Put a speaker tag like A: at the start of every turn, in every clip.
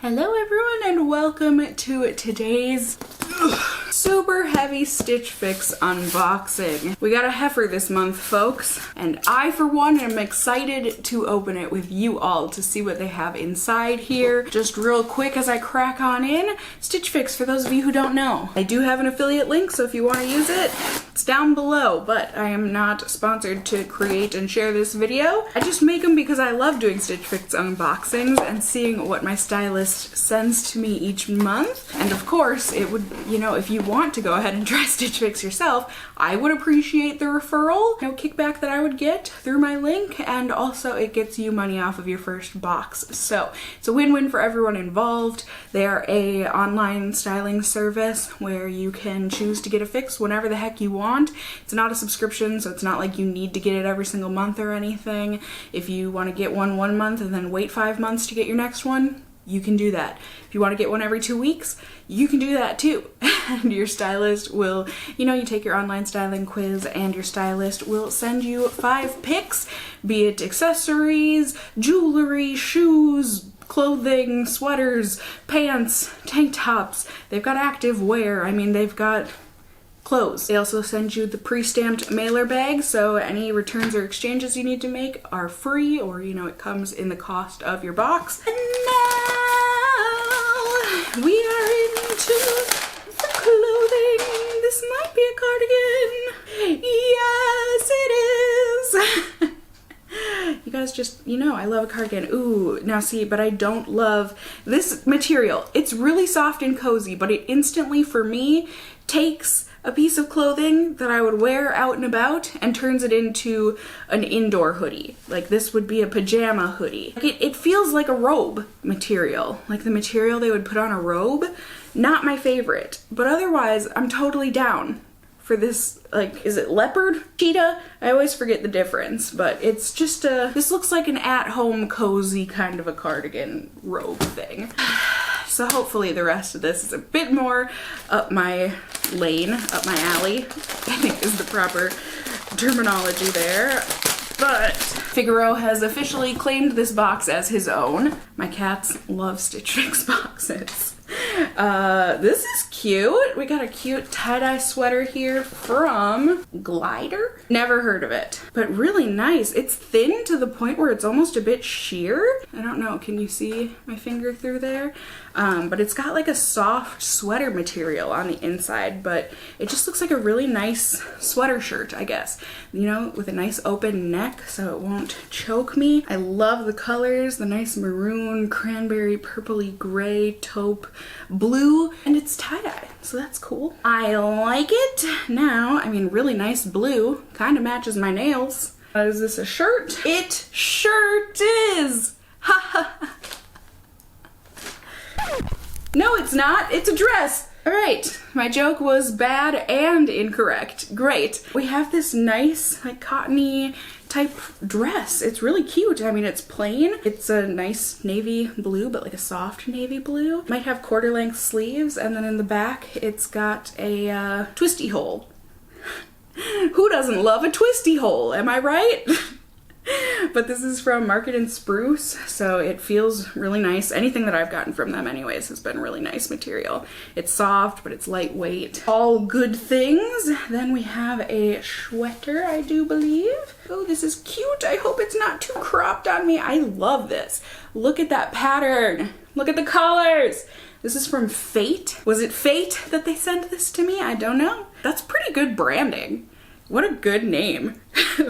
A: Hello everyone and welcome to today's super heavy Stitch Fix unboxing. We got a heifer this month, folks, and I for one am excited to open it with you all to see what they have inside here. Just real quick as I crack on in, Stitch Fix, for those of you who don't know, I do have an affiliate link, so if you want to use it, it's down below, but I am not sponsored to create and share this video. I just make them because I love doing Stitch Fix unboxings and seeing what my stylist sends to me each month. And of course, it would, you know, if you want to go ahead and try Stitch Fix yourself, I would appreciate the referral, no kickback that I would get through my link, and also it gets you money off of your first box. So it's a win-win for everyone involved. They are a online styling service where you can choose to get a fix whenever the heck you want. It's not a subscription, so it's not like you need to get it every single month or anything. If you want to get one month and then wait 5 months to get your next one, you can do that. If you want to get one every 2 weeks, you can do that too. And your stylist will, you know, you take your online styling quiz and your stylist will send you 5 picks, be it accessories, jewelry, shoes, clothing, sweaters, pants, tank tops. They've got active wear. I mean, they've got clothes. They also send you the pre-stamped mailer bag, so any returns or exchanges you need to make are free, or, you know, it comes in the cost of your box. And now we are into the clothing. This might be a cardigan. Yes, it is. You guys just, you know, I love a cardigan. Ooh, now see, but I don't love this material. It's really soft and cozy, but it instantly, for me, takes a piece of clothing that I would wear out and about and turns it into an indoor hoodie. Like, this would be a pajama hoodie. Like, it feels like a robe material, like the material they would put on a robe. Not my favorite, but otherwise I'm totally down for this. Like, is it leopard? Cheetah? I always forget the difference, but it's just this looks like an at-home cozy kind of a cardigan robe thing. So hopefully the rest of this is a bit more up my lane, up my alley, I think is the proper terminology there. But Figaro has officially claimed this box as his own. My cats love Stitch Fix boxes. This is cute. We got a cute tie-dye sweater here from Glider. Never heard of it, but really nice. It's thin to the point where it's almost a bit sheer. I don't know, can you see my finger through there? But it's got like a soft sweater material on the inside, but it just looks like a really nice sweater shirt, I guess. You know, with a nice open neck so it won't choke me. I love the colors, the nice maroon, cranberry, purpley, gray, taupe, blue, and it's tie-dye, so that's cool. I like it. Now, I mean, really nice blue, kind of matches my nails. Is this a shirt? It shirt is! Ha ha ha. No, it's not. It's a dress. All right, my joke was bad and incorrect. Great. We have this nice, like, cottony type dress. It's really cute. I mean, it's plain. It's a nice navy blue, but like a soft navy blue. Might have quarter length sleeves, and then in the back, it's got a twisty hole. Who doesn't love a twisty hole? Am I right? But this is from Market and Spruce, so it feels really nice. Anything that I've gotten from them anyways has been really nice material. It's soft, but it's lightweight. All good things. Then we have a sweater, I do believe. Oh, this is cute. I hope it's not too cropped on me. I love this. Look at that pattern. Look at the colors. This is from Fate. Was it Fate that they sent this to me? I don't know. That's pretty good branding. What a good name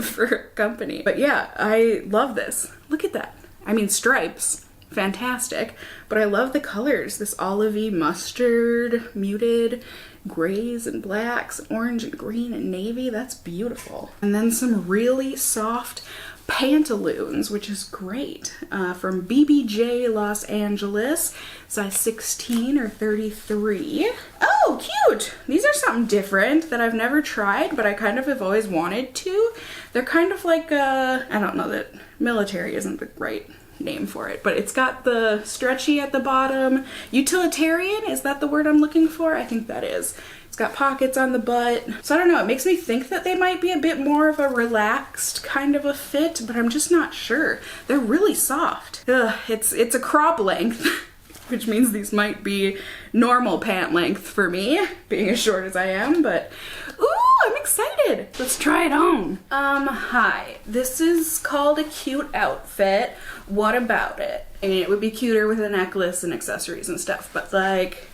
A: for a company. But yeah, I love this. Look at that. I mean, stripes, fantastic. But I love the colors. This olivey mustard, muted grays and blacks, orange and green and navy. That's beautiful. And then some really soft pantaloons, which is great, from BBJ Los Angeles, size 16 or 33. Oh, cute! These are something different that I've never tried, but I kind of have always wanted to. They're kind of like, I don't know, that military isn't the right name for it, but it's got the stretchy at the bottom. Utilitarian, is that the word I'm looking for? I think that is. It's got pockets on the butt. So I don't know, it makes me think that they might be a bit more of a relaxed kind of a fit, but I'm just not sure. They're really soft. Ugh, it's a crop length. which means these might be normal pant length for me, being as short as I am, but ooh, I'm excited. Let's try it on. Hi. This is called a cute outfit. What about it? I mean, it would be cuter with a necklace and accessories and stuff, but like,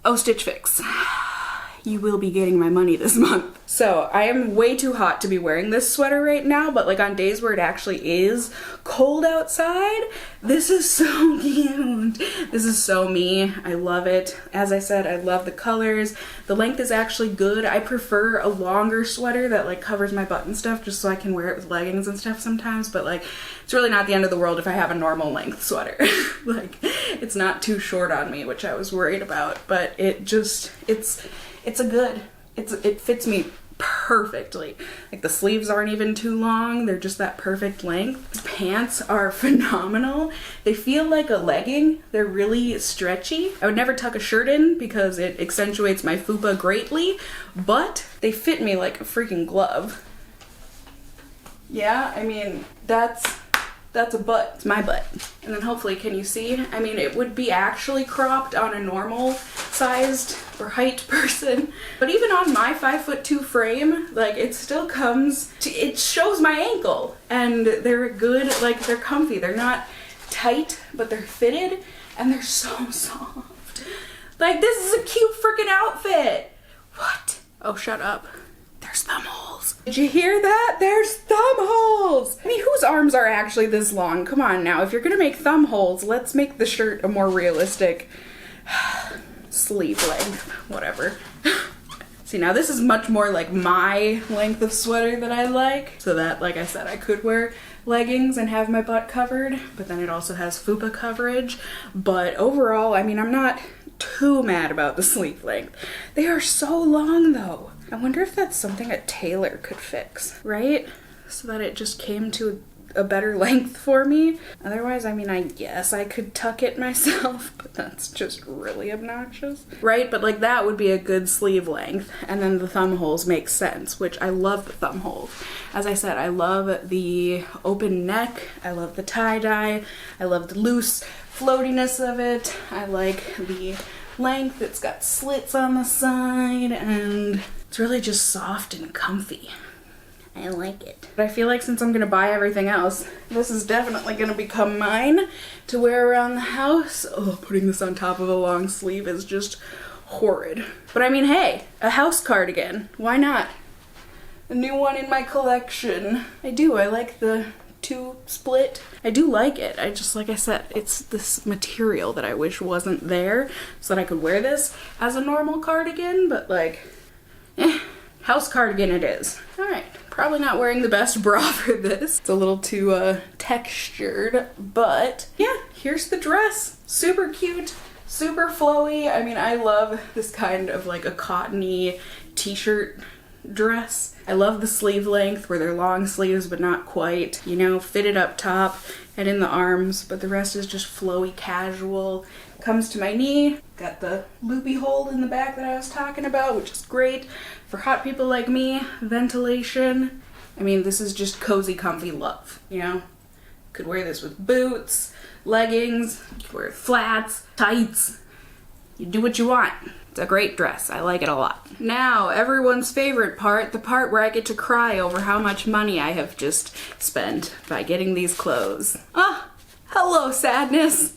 A: oh, Stitch Fix. You will be getting my money this month. So I am way too hot to be wearing this sweater right now, but like on days where it actually is cold outside, this is so cute. This is so me. I love it. As I said, I love the colors. The length is actually good. I prefer a longer sweater that like covers my butt and stuff just so I can wear it with leggings and stuff sometimes, but like it's really not the end of the world if I have a normal length sweater. Like it's not too short on me, which I was worried about, but it just, it fits me perfectly. Like the sleeves aren't even too long, they're just that perfect length. The pants are phenomenal. They feel like a legging. They're really stretchy. I would never tuck a shirt in because it accentuates my fupa greatly, but they fit me like a freaking glove. Yeah, I mean, that's a butt. It's my butt. And then hopefully, can you see? I mean, it would be actually cropped on a normal sized or height person, but even on my 5'2" frame, like it still comes to, it shows my ankle, and they're good, like they're comfy. They're not tight, but they're fitted, and they're so soft. Like this is a cute freaking outfit. What? Oh, shut up. There's thumb holes. Did you hear that? There's thumb holes. I mean, whose arms are actually this long? Come on now. If you're gonna make thumb holes, let's make the shirt a more realistic sleeve length. Whatever. See, now this is much more like my length of sweater that I like. So that, like I said, I could wear leggings and have my butt covered, but then it also has fupa coverage. But overall, I mean, I'm not too mad about the sleeve length. They are so long though. I wonder if that's something a tailor could fix, right? So that it just came to a better length for me. Otherwise, I mean, I guess I could tuck it myself, but that's just really obnoxious, right? But like that would be a good sleeve length, and then the thumb holes make sense, which I love the thumb holes. As I said, I love the open neck, I love the tie-dye, I love the loose floatiness of it, I like the length. It's got slits on the side, and it's really just soft and comfy. I like it. But I feel like since I'm gonna buy everything else, this is definitely gonna become mine to wear around the house. Oh, putting this on top of a long sleeve is just horrid. But I mean, hey, a house cardigan. Why not? A new one in my collection. I do, I like the 2 split. I do like it. I just, like I said, it's this material that I wish wasn't there so that I could wear this as a normal cardigan, but like, house cardigan it is. All right, probably not wearing the best bra for this. It's a little too textured, but yeah, here's the dress. Super cute, super flowy. I mean, I love this kind of like a cottony t-shirt dress. I love the sleeve length where they're long sleeves but not quite, you know, fitted up top and in the arms, but the rest is just flowy casual. Comes to my knee, got the loopy hole in the back that I was talking about, which is great for hot people like me. Ventilation. I mean, this is just cozy, comfy love, you know? Could wear this with boots, leggings, you could wear flats, tights. You do what you want. It's a great dress. I like it a lot. Now, everyone's favorite part, the part where I get to cry over how much money I have just spent by getting these clothes. Ah, hello, sadness.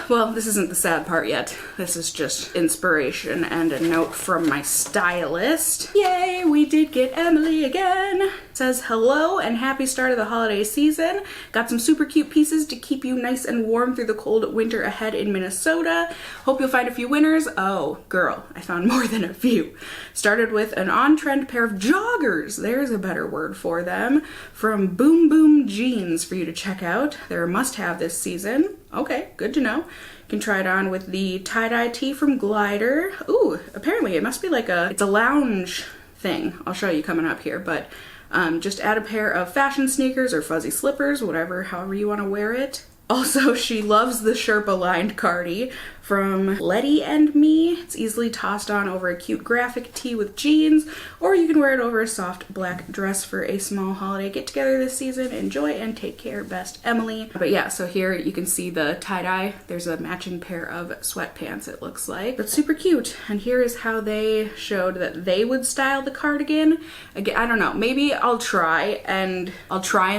A: Well, this isn't the sad part yet. This is just inspiration and a note from my stylist. Yay, we did get Emily again. It says, hello and happy start of the holiday season. Got some super cute pieces to keep you nice and warm through the cold winter ahead in Minnesota. Hope you'll find a few winners. Oh, girl, I found more than a few. Started with an on-trend pair of joggers. There's a better word for them. From Boom Boom Jeans for you to check out. They're a must-have this season. Okay, good to know. You can try it on with the tie-dye tee from Glider. Ooh, apparently it must be like it's a lounge thing. I'll show you coming up here, but just add a pair of fashion sneakers or fuzzy slippers, however you want to wear it. Also, she loves the Sherpa lined Cardi from Letty and Me. It's easily tossed on over a cute graphic tee with jeans, or you can wear it over a soft black dress for a small holiday get together this season. Enjoy and take care, best Emily. But yeah, so here you can see the tie-dye. There's a matching pair of sweatpants, it looks like. That's super cute. And here is how they showed that they would style the cardigan. Again, I don't know, maybe I'll try and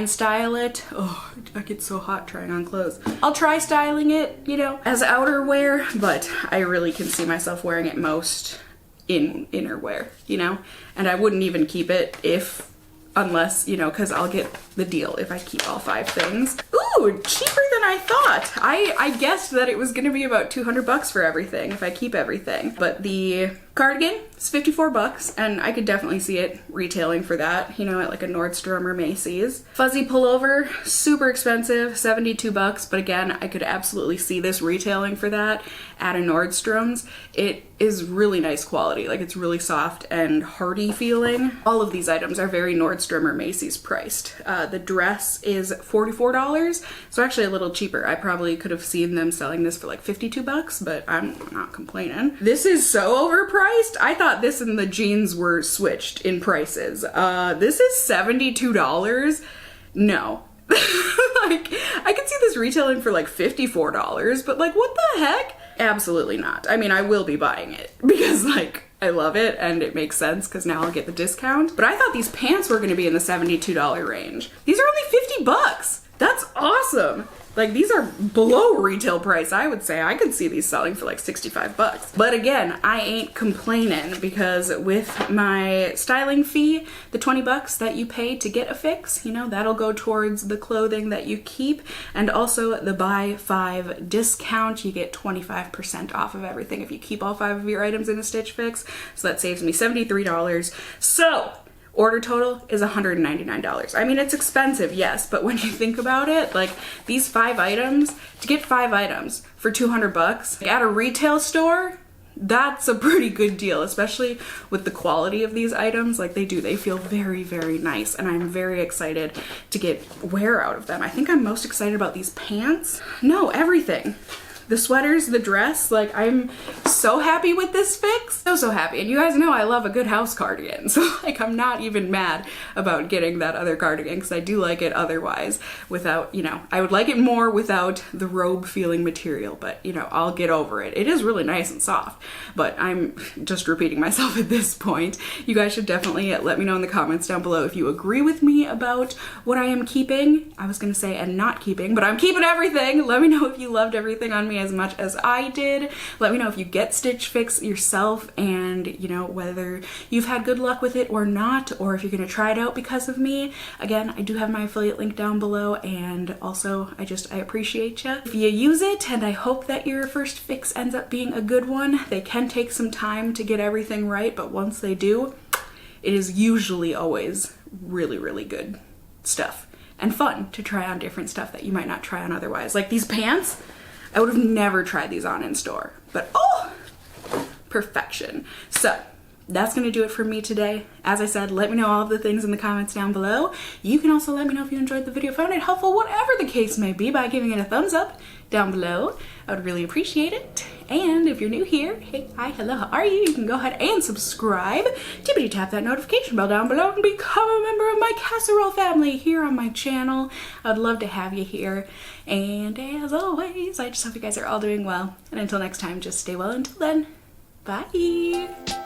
A: style it. Oh, I get so hot trying on clothes. I'll try styling it, you know, as outerwear, but I really can see myself wearing it most in innerwear, you know? And I wouldn't even keep it unless, you know, because I'll get the deal if I keep all 5 things. Ooh, cheaper than I thought. I guessed that it was gonna be about 200 bucks for everything if I keep everything. But the cardigan is 54 bucks, and I could definitely see it retailing for that, you know, at like a Nordstrom or Macy's. Fuzzy pullover, super expensive, 72 bucks, but again, I could absolutely see this retailing for that at a Nordstrom's. It is really nice quality, like it's really soft and hardy feeling. All of these items are very Nordstrom or Macy's priced. The dress is $44, so actually a little cheaper. I probably could have seen them selling this for like 52 bucks, but I'm not complaining. This is so overpriced. I thought this and the jeans were switched in prices. This is $72. No. Like, I could see this retailing for like $54, but like, what the heck? Absolutely not. I mean, I will be buying it because like, I love it and it makes sense because now I'll get the discount. But I thought these pants were gonna be in the $72 range. These are only 50 bucks. That's awesome. Like, these are below retail price, I would say. I could see these selling for like 65 bucks. But again, I ain't complaining because with my styling fee, the 20 bucks that you pay to get a fix, you know, that'll go towards the clothing that you keep. And also the buy 5 discount, you get 25% off of everything if you keep all 5 of your items in a Stitch Fix. So that saves me $73. So order total is $199. I mean, it's expensive, yes, but when you think about it, like these 5 items, to get 5 items for 200 bucks at a retail store, that's a pretty good deal, especially with the quality of these items. Like they feel very, very nice, and I'm very excited to get wear out of them. I think I'm most excited about these pants. No, everything. The sweaters, the dress, like I'm so happy with this fix. So happy. And you guys know I love a good house cardigan. So like I'm not even mad about getting that other cardigan because I do like it otherwise without, you know, I would like it more without the robe feeling material, but you know, I'll get over it. It is really nice and soft, but I'm just repeating myself at this point. You guys should definitely let me know in the comments down below if you agree with me about what I am keeping. I was gonna say and not keeping, but I'm keeping everything. Let me know if you loved everything on me as much as I did. Let me know if you get Stitch Fix yourself and you know whether you've had good luck with it or not, or if you're gonna try it out because of me. Again, I do have my affiliate link down below, and also I appreciate you if you use it, and I hope that your first fix ends up being a good one. They can take some time to get everything right, but once they do, it is usually always really, really good stuff and fun to try on different stuff that you might not try on otherwise. Like these pants, I would have never tried these on in store, but oh, perfection. So that's gonna do it for me today. As I said, let me know all of the things in the comments down below. You can also let me know if you enjoyed the video, found it helpful, whatever the case may be, by giving it a thumbs up down below. I would really appreciate it. And if you're new here, hey, hi, hello, how are you? You can go ahead and subscribe. Tippity tap that notification bell down below and become a member of my casserole family here on my channel. I'd love to have you here. And as always, I just hope you guys are all doing well. And until next time, just stay well until then. Bye.